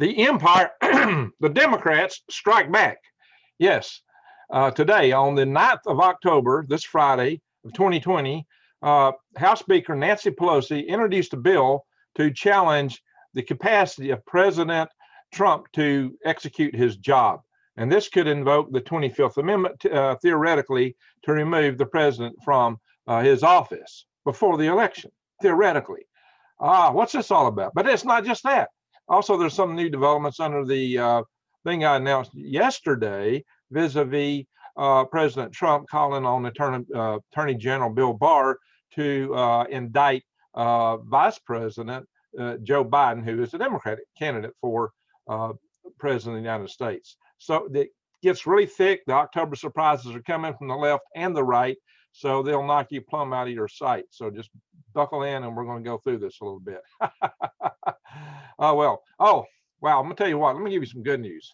The empire, the Democrats strike back. Yes, today on the 9th of October, this Friday of 2020, House Speaker Nancy Pelosi introduced a bill to challenge the capacity of President Trump to execute his job. And this could invoke the 25th Amendment, theoretically, to remove the president from his office before the election, theoretically. What's this all about? But it's not just that. Also, there's some new developments under the thing I announced yesterday vis-a-vis President Trump calling on Attorney General Bill Barr to indict Vice President Joe Biden, who is a Democratic candidate for President of the United States. So it gets really thick. The October surprises are coming from the left and the right, so they'll knock you plumb out of your sight. So just buckle in, and we're going to go through this a little bit. Wow, I'm gonna tell you what. Let me give you some good news.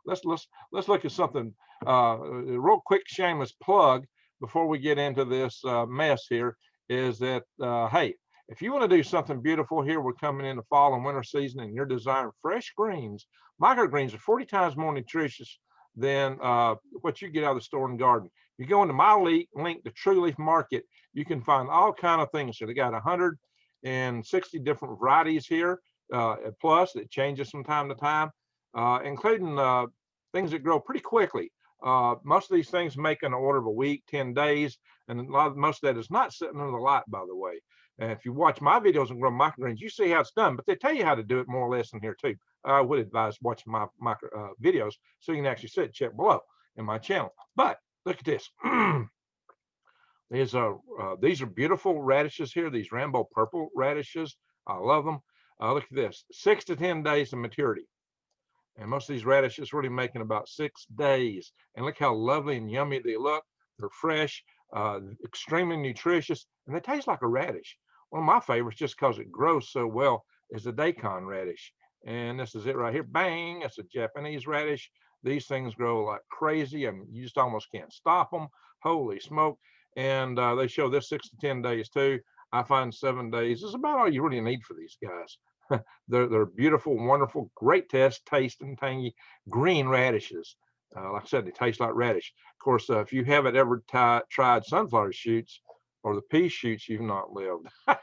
let's look at something. A real quick shameless plug before we get into this mess here is that hey, if you want to do something beautiful here, we're coming into fall and winter season, and you're desiring fresh greens. Microgreens are 40 times more nutritious than what you get out of the store and garden. You go into my link to True Leaf Market, you can find all kind of things. So they got 160 different varieties here. Plus, it changes from time to time, including things that grow pretty quickly. Most of these things make an order of a week, 10 days, and most of that is not sitting under the light, by the way. And if you watch my videos on growing microgreens, you see how it's done, but they tell you how to do it more or less in here too. I would advise watching my videos so you can actually see it, check below in my channel. But look at this. These are beautiful radishes here, these rainbow purple radishes. I love them. Look at this, 6 to 10 days of maturity. And most of these radishes really making about 6 days. And look how lovely and yummy they look. They're fresh, extremely nutritious, and they taste like a radish. One of my favorites, just because it grows so well, is the daikon radish. And this is it right here. Bang, it's a Japanese radish. These things grow like crazy, and you just almost can't stop them. Holy smoke. And they show this 6 to 10 days too. I find 7 days is about all you really need for these guys. They're beautiful, wonderful, great taste, and tangy green radishes. Like I said, they taste like radish. Of course, if you haven't ever tried sunflower shoots or the pea shoots, you've not lived. I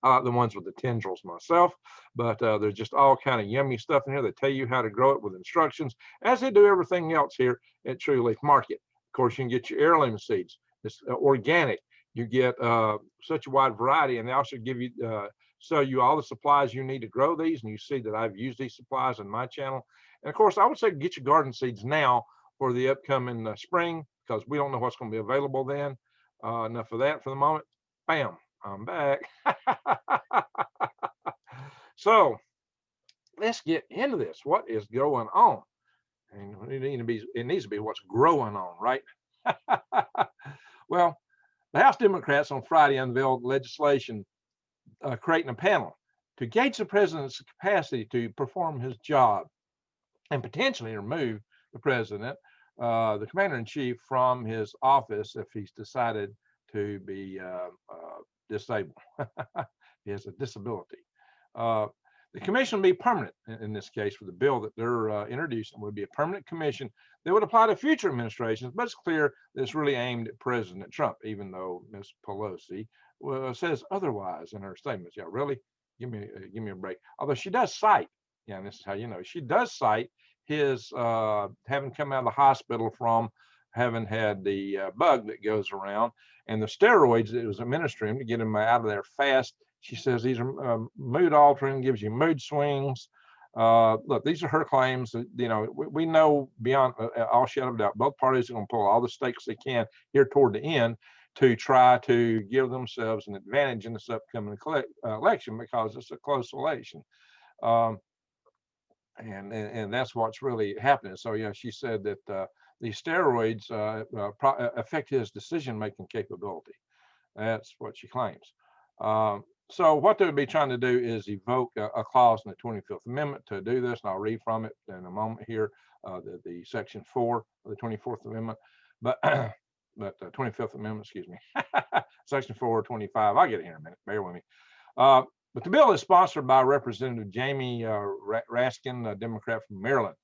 like the ones with the tendrils myself, but there's just all kind of yummy stuff in here. They tell you how to grow it with instructions, as they do everything else here at True Leaf Market. Of course, you can get your heirloom seeds. It's organic. You get such a wide variety, and they also give you sell you all the supplies you need to grow these. And you see that I've used these supplies in my channel. And of course, I would say get your garden seeds now for the upcoming spring, because we don't know what's going to be available then. Enough of that for the moment. Bam, I'm back. So let's get into this. What is going on? And it needs to be what's growing on, right? Well, the House Democrats on Friday unveiled legislation creating a panel to gauge the president's capacity to perform his job and potentially remove the president, the commander-in-chief, from his office if he's decided to be disabled. He has a disability. The commission will be permanent in this case. For the bill that they're introducing would be a permanent commission that would apply to future administrations, but it's clear that it's really aimed at President Trump, even though Ms. Pelosi says otherwise in her statements. Yeah, really? Give me a break. Although she does cite, yeah, and this is how you know, she does cite his having come out of the hospital from having had the bug that goes around, and the steroids that it was administering to get him out of there fast. She says these are mood altering, gives you mood swings. Look, these are her claims. You know, we know beyond all shadow of doubt, both parties are going to pull all the stakes they can here toward the end to try to give themselves an advantage in this upcoming election, because it's a close election. And that's what's really happening. So, yeah, she said that these steroids affect his decision-making capability. That's what she claims. So what they would be trying to do is evoke a clause in the 25th Amendment to do this, and I'll read from it in a moment here, the Section 4 of the 24th Amendment, but 25th Amendment, excuse me, Section 4, 25. I'll get it here in a minute. Bear with me. But the bill is sponsored by Representative Jamie Raskin, a Democrat from Maryland.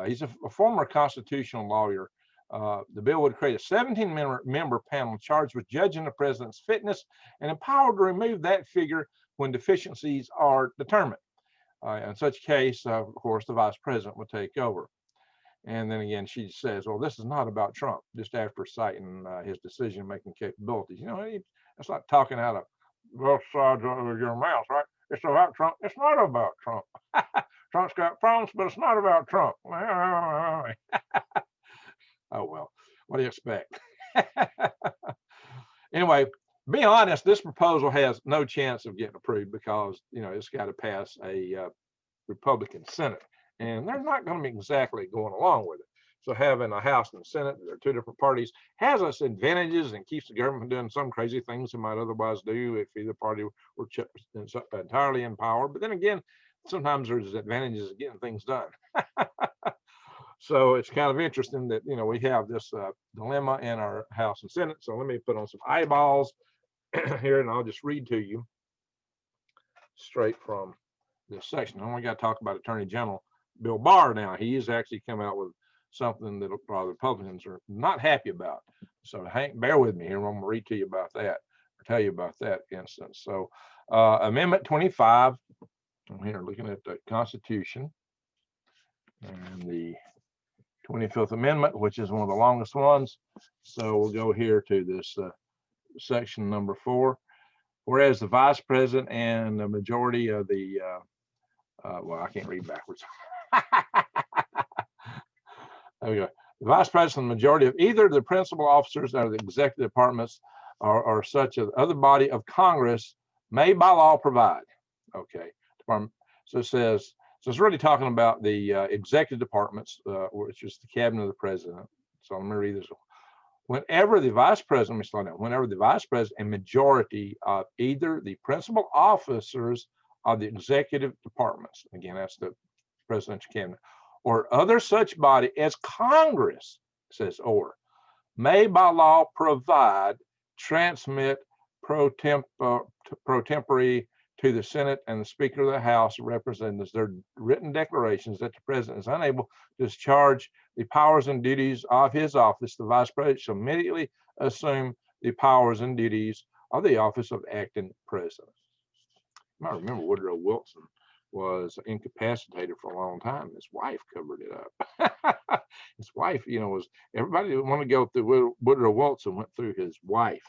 He's a former constitutional lawyer. The bill would create a 17-member panel charged with judging the president's fitness and empowered to remove that figure when deficiencies are determined. In such case, of course, the vice president would take over. And then again, she says, well, this is not about Trump, just after citing his decision-making capabilities. You know, it's like talking out of both sides of your mouth, right? It's about Trump. It's not about Trump. Trump's got problems, but it's not about Trump. Oh, well, what do you expect? Anyway, be honest, this proposal has no chance of getting approved because, you know, it's got to pass a Republican Senate. And they're not going to be exactly going along with it. So having a House and a Senate, there are two different parties, has its advantages and keeps the government from doing some crazy things it might otherwise do if either party were entirely in power. But then again, sometimes there's advantages of getting things done. So it's kind of interesting that, you know, we have this dilemma in our House and Senate. So let me put on some eyeballs here, and I'll just read to you straight from this section. I only got to talk about Attorney General Bill Barr now. He has actually come out with something that probably Republicans are not happy about. So bear with me here. I'm going to read to you about that, or tell you about that instance. So Amendment 25, I'm here looking at the Constitution and the 25th Amendment, which is one of the longest ones. So we'll go here to this section number 4. Whereas the vice president and the majority of the, well, I can't read backwards. There we go. The vice president and the majority of either the principal officers or the executive departments or such as other body of Congress may by law provide. Okay. So it says, so it's really talking about the executive departments, which is the cabinet of the president. So let me read this. Whenever the vice president, let me slow down. Whenever the vice president and majority of either the principal officers of the executive departments, again, that's the presidential cabinet, or other such body as Congress, says or, may by law provide, transmit pro tempore to the Senate and the Speaker of the House of Representatives their written declarations that the president is unable to discharge the powers and duties of his office. The vice president shall immediately assume the powers and duties of the office of acting president. You might remember Woodrow Wilson was incapacitated for a long time. His wife covered it up. His wife, you know, was everybody who wanted to go through Woodrow Wilson went through his wife.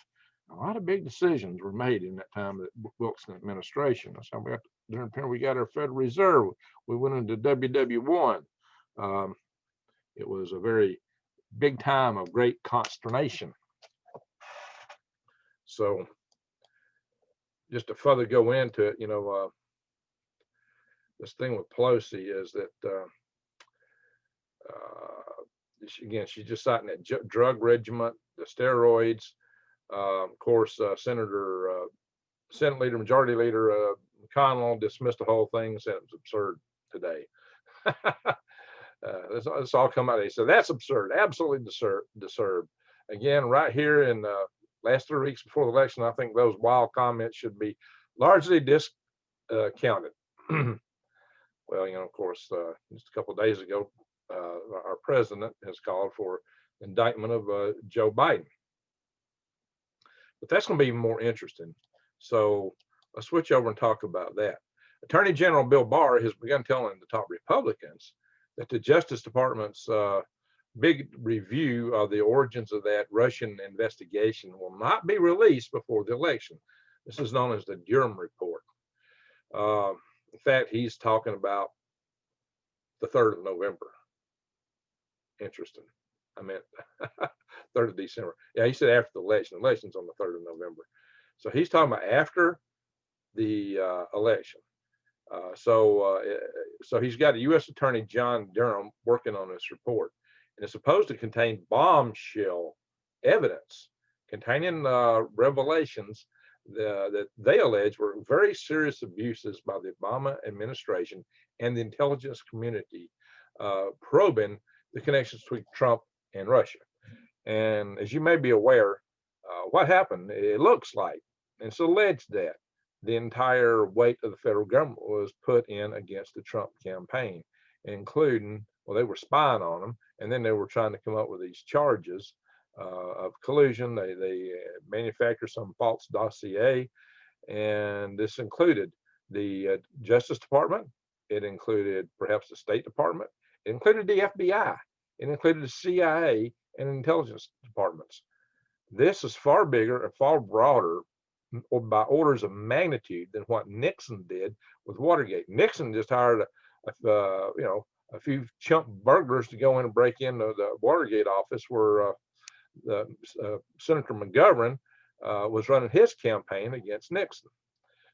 A lot of big decisions were made in that time of the Wilson administration. That's how during the period we got our Federal Reserve. We went into WW1. It was a very big time of great consternation. So just to further go into it, you know, this thing with Pelosi is that, again, she's just citing that drug regimen, the steroids. Of course, Senate Leader, Majority Leader McConnell dismissed the whole thing and said it was absurd today. It's all come out. He said that's absurd, absolutely absurd. Again, right here in the last 3 weeks before the election, I think those wild comments should be largely discounted. Well, you know, of course, just a couple of days ago, our president has called for indictment of Joe Biden. But that's going to be more interesting. So let's switch over and talk about that. Attorney General Bill Barr has begun telling the top Republicans that the Justice Department's big review of the origins of that Russian investigation will not be released before the election. This is known as the Durham Report. In fact, he's talking about the 3rd of November. Interesting. I meant 3rd of December. Yeah, he said after the election. The election's on the 3rd of November. So he's talking about after the election. So he's got a U.S. Attorney John Durham working on this report. And it's supposed to contain bombshell evidence containing revelations that they allege were very serious abuses by the Obama administration and the intelligence community probing the connections between Trump and Russia. And as you may be aware, what happened, it looks like, and it's alleged that the entire weight of the federal government was put in against the Trump campaign, including, well, they were spying on them, and then they were trying to come up with these charges of collusion. They manufactured some false dossier, and this included the Justice Department. It included perhaps the State Department. It included the FBI. It included the CIA and intelligence departments. This is far bigger and far broader, or by orders of magnitude, than what Nixon did with Watergate. Nixon just hired a few chump burglars to go in and break into the Watergate office where Senator McGovern was running his campaign against Nixon.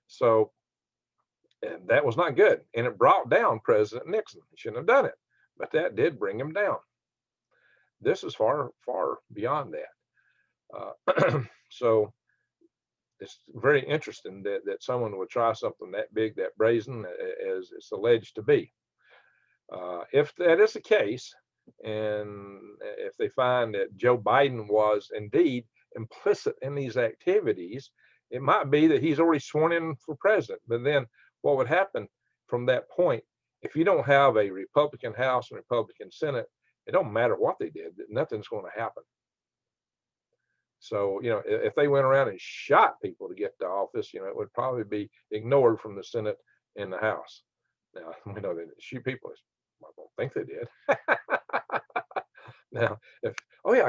So that was not good, and it brought down President Nixon. He shouldn't have done it, but that did bring him down. This is far, far beyond that. So it's very interesting that someone would try something that big, that brazen, as it's alleged to be. If that is the case, and if they find that Joe Biden was indeed implicit in these activities, it might be that he's already sworn in for president. But then what would happen from that point, if you don't have a Republican House and Republican Senate, it don't matter what they did, nothing's going to happen. So, if they went around and shot people to get to office, it would probably be ignored from the Senate and the House. Now, we know they didn't shoot people. I don't think they did. Now,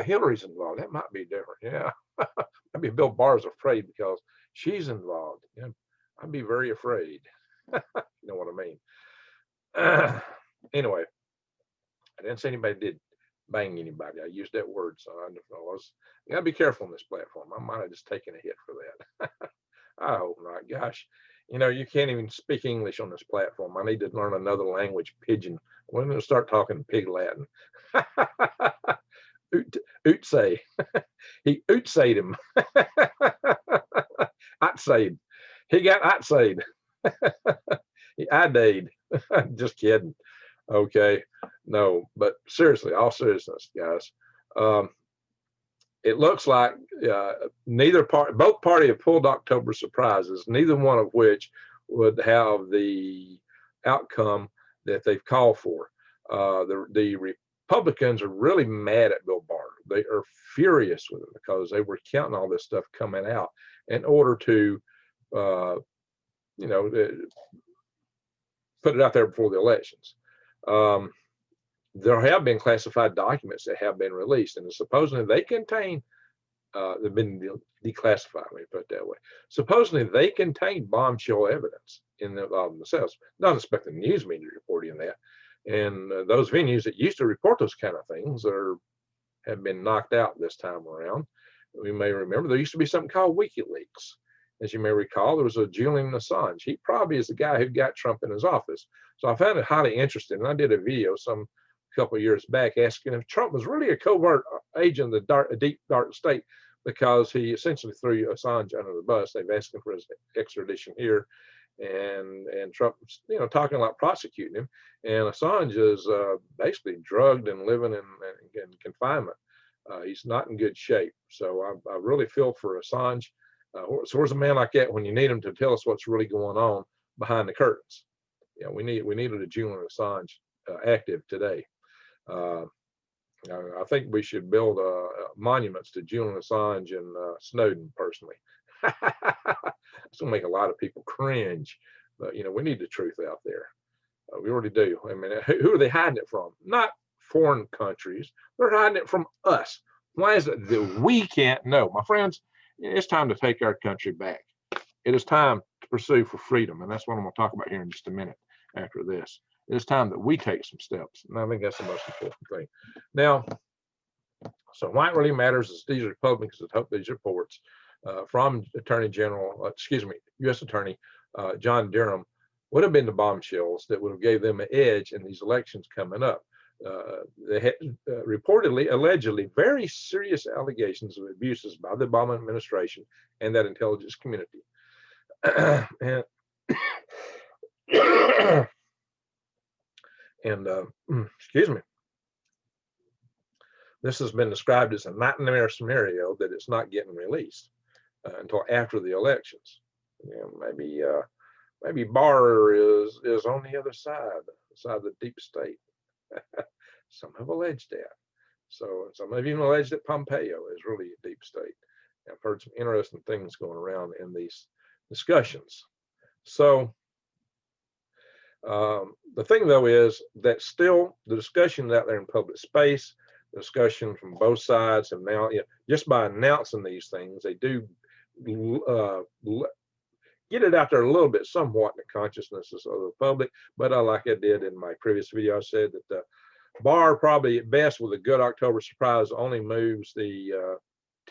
Hillary's involved, that might be different. Yeah. Maybe Bill Barr's afraid because she's involved. I'd be very afraid. You know what I mean? Anyway, I didn't say anybody did bang anybody. I used that word, so you gotta be careful on this platform. I might have just taken a hit for that. I hope not. Gosh, you can't even speak English on this platform. I need to learn another language, Pidgin. We're going to start talking Pig Latin. Outsay. He outsayed him. Outsayed. He got outsayed. He idayed. Just kidding. Okay. No, but seriously, all seriousness, guys. It looks like both parties have pulled October surprises, neither one of which would have the outcome that they've called for. The Republicans are really mad at Bill Barr. They are furious with him because they were counting all this stuff coming out in order to, put it out there before the elections. There have been classified documents that have been released, and supposedly they contain, they've been declassified, let me put it that way. Supposedly they contain bombshell evidence in themselves. Not expecting the news media reporting that. And those venues that used to report those kind of things have been knocked out this time around. We may remember there used to be something called WikiLeaks. As you may recall, there was a Julian Assange. He probably is the guy who got Trump in his office. So I found it highly interesting. And I did a video some couple of years back asking if Trump was really a covert agent of the deep dark state, because he essentially threw Assange under the bus. They've asked him for his extradition here, and Trump's talking about prosecuting him, and Assange is basically drugged and living in confinement. He's not in good shape. So I really feel for Assange. So where's a man like that when you need him to tell us what's really going on behind the curtains? We needed a Julian Assange active today. I think we should build monuments to Julian Assange and Snowden personally. It's gonna make a lot of people cringe, but we need the truth out there. We already do. I mean, who are they hiding it from? Not foreign countries. They're hiding it from us. Why is it that we can't know? My friends, it's time to take our country back. It is time to pursue for freedom, and that's what I'm going to talk about here in just a minute after this. It is time that we take some steps, and I think that's the most important thing. Now, so why it really matters is these Republicans that hope these reports from U.S. Attorney John Durham would have been the bombshells that would have gave them an edge in these elections coming up. They had reportedly, allegedly, very serious allegations of abuses by the Obama administration and that intelligence community. Excuse me. This has been described as a nightmare scenario that it's not getting released until after the elections. Maybe Barr is on the other side of the deep state. Some have alleged that. So some have even alleged that Pompeo is really a deep state. I've heard some interesting things going around in these discussions. So the thing, though, is that still the discussions out there in public space, the discussion from both sides, and now just by announcing these things, they do get it out there a little bit, somewhat, in the consciousnesses of the public. But like I did in my previous video, I said that Barr probably at best with a good October surprise only moves the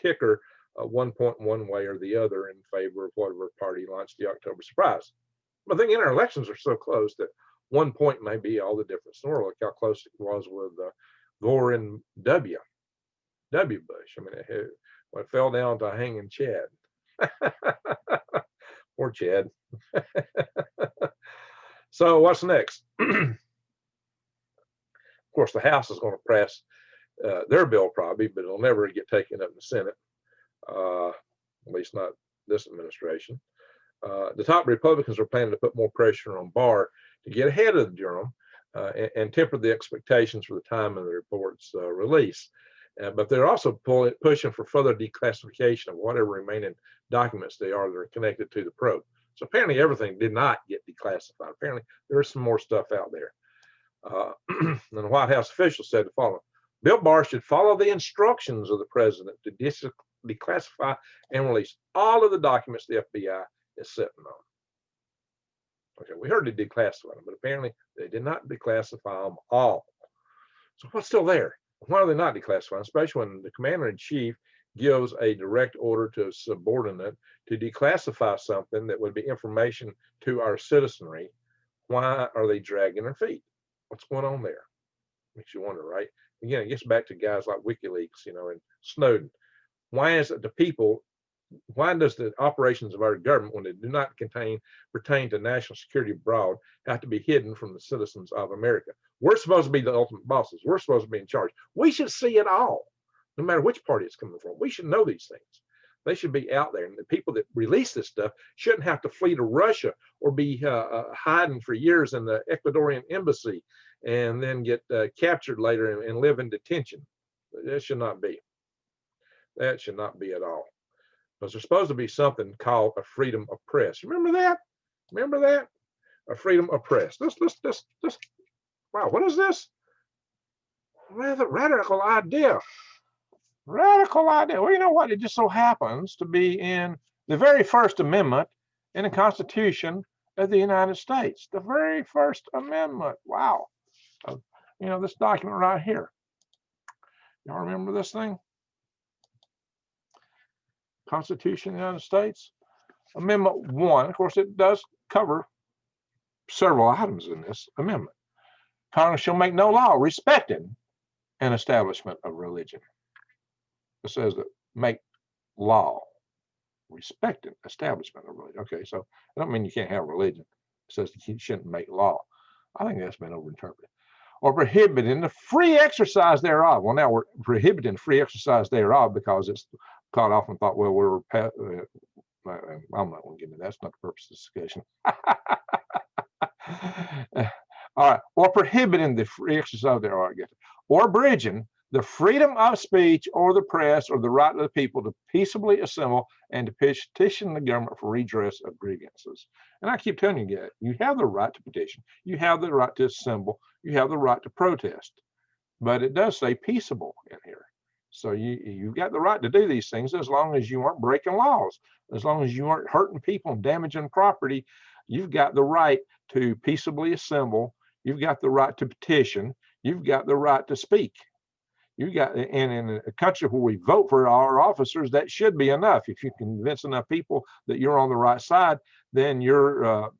ticker 1 point one way or the other in favor of whatever party launched the October surprise. But I think our elections are so close that 1 point may be all the difference in the world. Look how close it was with Gore and W. Bush. I mean, it fell down to hanging Chad. Poor Chad. So what's next? Of course, the House is going to pass their bill probably, but it'll never get taken up in the Senate, at least not this administration. The top Republicans are planning to put more pressure on Barr to get ahead of the Durham and temper the expectations for the time of the report's release. But they're also pushing for further declassification of whatever remaining documents they are that are connected to the probe. So apparently everything did not get declassified. Apparently there is some more stuff out there. And the White House officials said the following: Bill Barr should follow the instructions of the president to declassify and release all of the documents the FBI is sitting on. Okay, we heard they declassified them, but apparently they did not declassify them all. So what's still there? Why are they not declassified? Especially when the commander-in-chief gives a direct order to a subordinate to declassify something that would be information to our citizenry. Why are they dragging their feet? What's going on there? Makes you wonder, right? Again, it gets back to guys like WikiLeaks, and Snowden. Why is it the people? Why does the operations of our government, when they do not pertain to national security abroad, have to be hidden from the citizens of America? We're supposed to be the ultimate bosses. We're supposed to be in charge. We should see it all, no matter which party it's coming from. We should know these things. They should be out there. And the people that release this stuff shouldn't have to flee to Russia or be hiding for years in the Ecuadorian embassy and then get captured later and live in detention. That should not be. That should not be at all. Because there's supposed to be something called a freedom of press. Remember that? Remember that? A freedom of press. This. Wow, what is this? Radical idea. Radical idea. Well, you know what? It just so happens to be in the very First Amendment in the Constitution of the United States. The very First Amendment. Wow. This document right here. Y'all remember this thing? Constitution of the United States. Amendment 1. Of course, it does cover several items in this amendment. Congress shall make no law respecting an establishment of religion. It says that make law respecting establishment of religion. Okay, so I don't mean you can't have religion. It says you shouldn't make law. I think that's been overinterpreted. Or prohibiting the free exercise thereof. Well, now we're prohibiting free exercise thereof because it's caught off and thought, well, I'm not going to get into that. That's not the purpose of this discussion. All right. Or prohibiting the free exercise thereof. Or abridging the freedom of speech or the press or the right of the people to peaceably assemble and to petition the government for redress of grievances. And I keep telling you, you have the right to petition. You have the right to assemble. You have the right to protest. But it does say peaceable in here. So you've got the right to do these things as long as you aren't breaking laws, as long as you aren't hurting people and damaging property. You've got the right to peaceably assemble. You've got the right to petition. You've got the right to speak. And in a country where we vote for our officers, that should be enough. If you convince enough people that you're on the right side, then your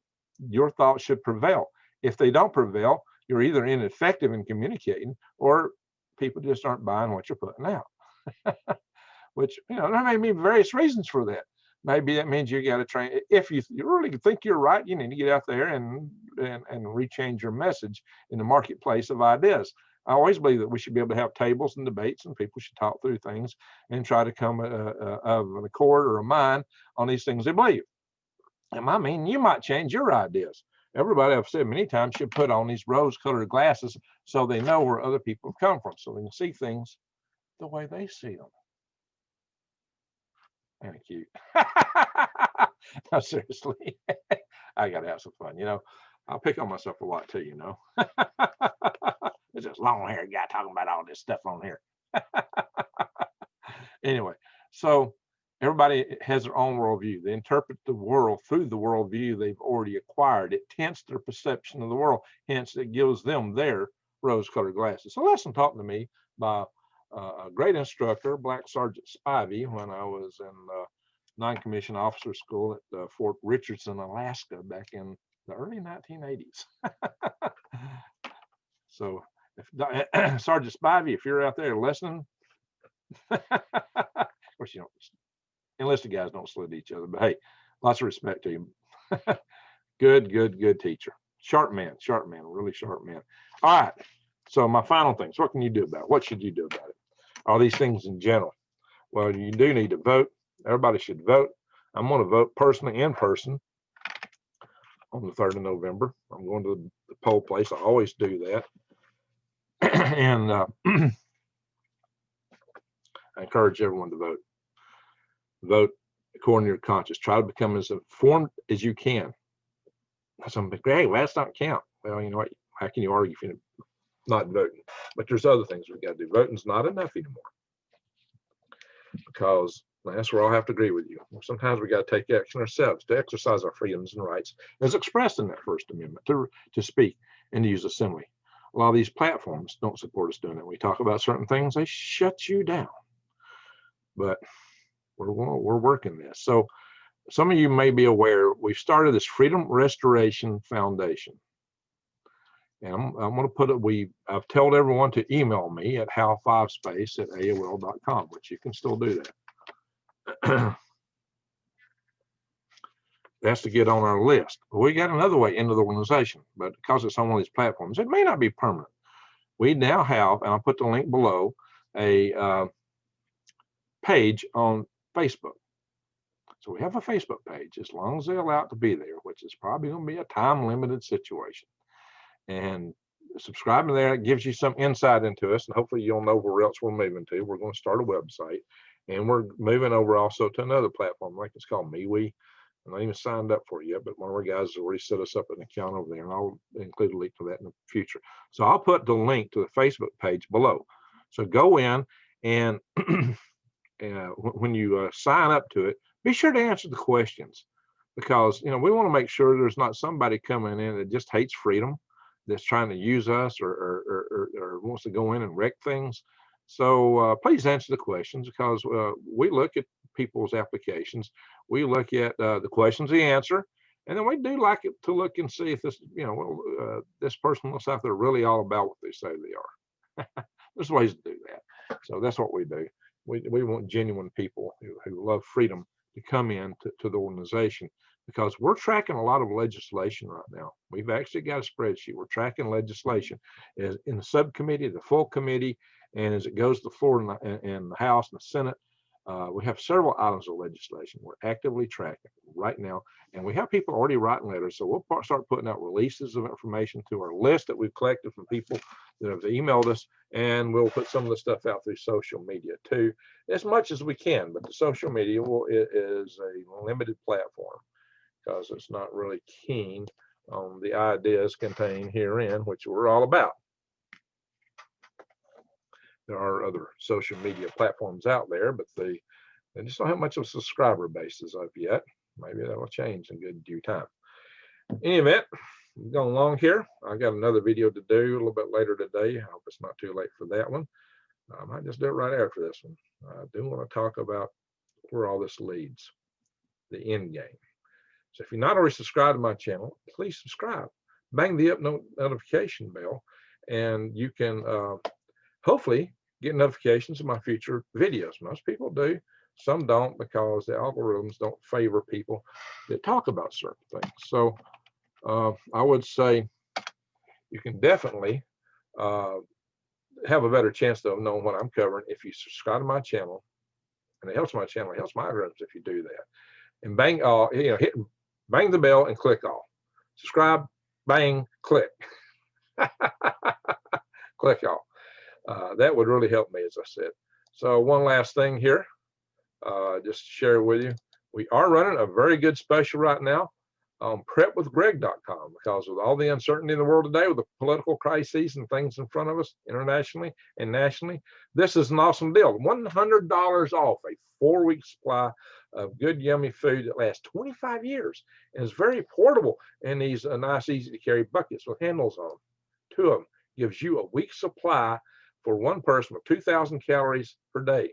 thoughts should prevail. If they don't prevail, you're either ineffective in communicating or people just aren't buying what you're putting out. Which, there may be various reasons for that. Maybe that means you got to train. If you really think you're right, you need to get out there and rechange your message in the marketplace of ideas. I always believe that we should be able to have tables and debates, and people should talk through things and try to come of an accord or a mind on these things they believe. And I mean, you might change your ideas. Everybody, I've said many times, should put on these rose-colored glasses so they know where other people come from, so they can see things the way they see them. Kind of cute. No, seriously, I gotta have some fun. I'll pick on myself a lot too. It's this long-haired guy talking about all this stuff on here. Anyway, so everybody has their own worldview. They interpret the world through the worldview they've already acquired. It tints their perception of the world. Hence, it gives them their rose-colored glasses. So, lesson taught to me by a great instructor, Black Sergeant Spivey, when I was in non-commissioned officer school at Fort Richardson, Alaska, back in the early 1980s. So, if Sergeant Spivey, if you're out there listening, of course, enlisted guys don't slit each other, but hey, lots of respect to him. Good teacher. Sharp man, really sharp man. All right. So my final things, what can you do about it? What should you do about it? All these things in general. Well, you do need to vote. Everybody should vote. I'm going to vote personally in person on the 3rd of November. I'm going to the poll place. I always do that. And I encourage everyone to vote. Vote according to your conscience. Try to become as informed as you can. Some people, hey, well, that's not count. Well, you know what? How can you argue if you're not voting? But there's other things we got to do. Voting's not enough anymore, because that's where I'll have to agree with you. Sometimes we got to take action ourselves to exercise our freedoms and rights as expressed in that First Amendment to speak and to use assembly. A lot of these platforms don't support us doing it. We talk about certain things, they shut you down. But we're working this. So some of you may be aware, we've started this Freedom Restoration Foundation. And I'm going to put it, I've told everyone to email me at how5space@aol.com, which you can still do that. That's to get on our list. We got another way into the organization, but because it's on one of these platforms, it may not be permanent. We now have, and I'll put the link below, a page on Facebook. So we have a Facebook page, as long as they allow it to be there, which is probably going to be a time-limited situation. And subscribing there, it gives you some insight into us, and hopefully you'll know where else we're moving to. We're going to start a website, and we're moving over also to another platform, like it's called MeWe. I'm not even signed up for it yet, but one of our guys has already set us up an account over there, and I'll include a link to that in the future. So I'll put the link to the Facebook page below. So go in, and when you sign up to it, be sure to answer the questions, because we want to make sure there's not somebody coming in that just hates freedom, that's trying to use us or wants to go in and wreck things. So please answer the questions, because we look at people's applications. We look at the questions they answer, and then we do like it to look and see if this, this person looks like they're really all about what they say they are. There's ways to do that. So that's what we do. We want genuine people who love freedom to come in to the organization, because we're tracking a lot of legislation right now. We've actually got a spreadsheet. We're tracking legislation as in the subcommittee, the full committee, and as it goes to the floor and the House and the Senate. We have several items of legislation we're actively tracking right now, and we have people already writing letters. So we'll start putting out releases of information to our list that we've collected from people that have emailed us, and we'll put some of the stuff out through social media too, as much as we can. But the social media is a limited platform, because it's not really keen on the ideas contained herein, which we're all about. There are other social media platforms out there, but they just don't have much of a subscriber base as of yet. Maybe that will change in good due time. In any event, I'm going along here. I got another video to do a little bit later today. I hope it's not too late for that one. I might just do it right after this one. I do want to talk about where all this leads, the end game. So if you're not already subscribed to my channel, please subscribe. Bang the up notification bell, and you can hopefully get notifications of my future videos. Most people do, some don't, because the algorithms don't favor people that talk about certain things. So I would say you can definitely have a better chance of knowing what I'm covering if you subscribe to my channel, and it helps my channel, it helps my algorithms if you do that. And bang, hit bang the bell and click all. Subscribe, bang, click. Click all. That would really help me, as I said. So one last thing here, just to share with you. We are running a very good special right now on prepwithgreg.com, because with all the uncertainty in the world today, with the political crises and things in front of us internationally and nationally, this is an awesome deal. $100 off a 4-week supply of good, yummy food that lasts 25 years and is very portable in these nice, easy to carry buckets with handles on them. 2 of them gives you a week's supply for one person with 2,000 calories per day.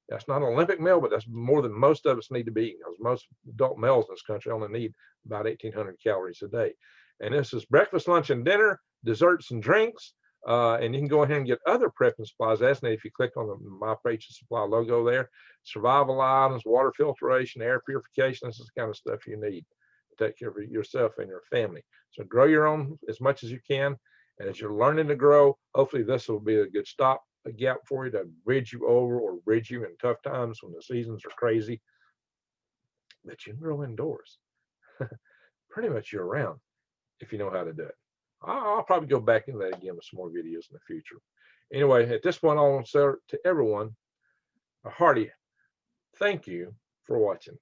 That's not an Olympic meal, but that's more than most of us need to be eating, because most adult males in this country only need about 1,800 calories a day. And this is breakfast, lunch, and dinner, desserts and drinks. And you can go ahead and get other prepping supplies. That's neat if you click on the My Preacher Supply logo there. Survival items, water filtration, air purification. This is the kind of stuff you need to take care of yourself and your family. So grow your own as much as you can. And as you're learning to grow, hopefully this will be a good stop, a gap for you to bridge you over, or bridge you in tough times when the seasons are crazy. But you can grow indoors pretty much year round if you know how to do it. I'll probably go back into that again with some more videos in the future. Anyway, at this point, I want to say to everyone a hearty thank you for watching.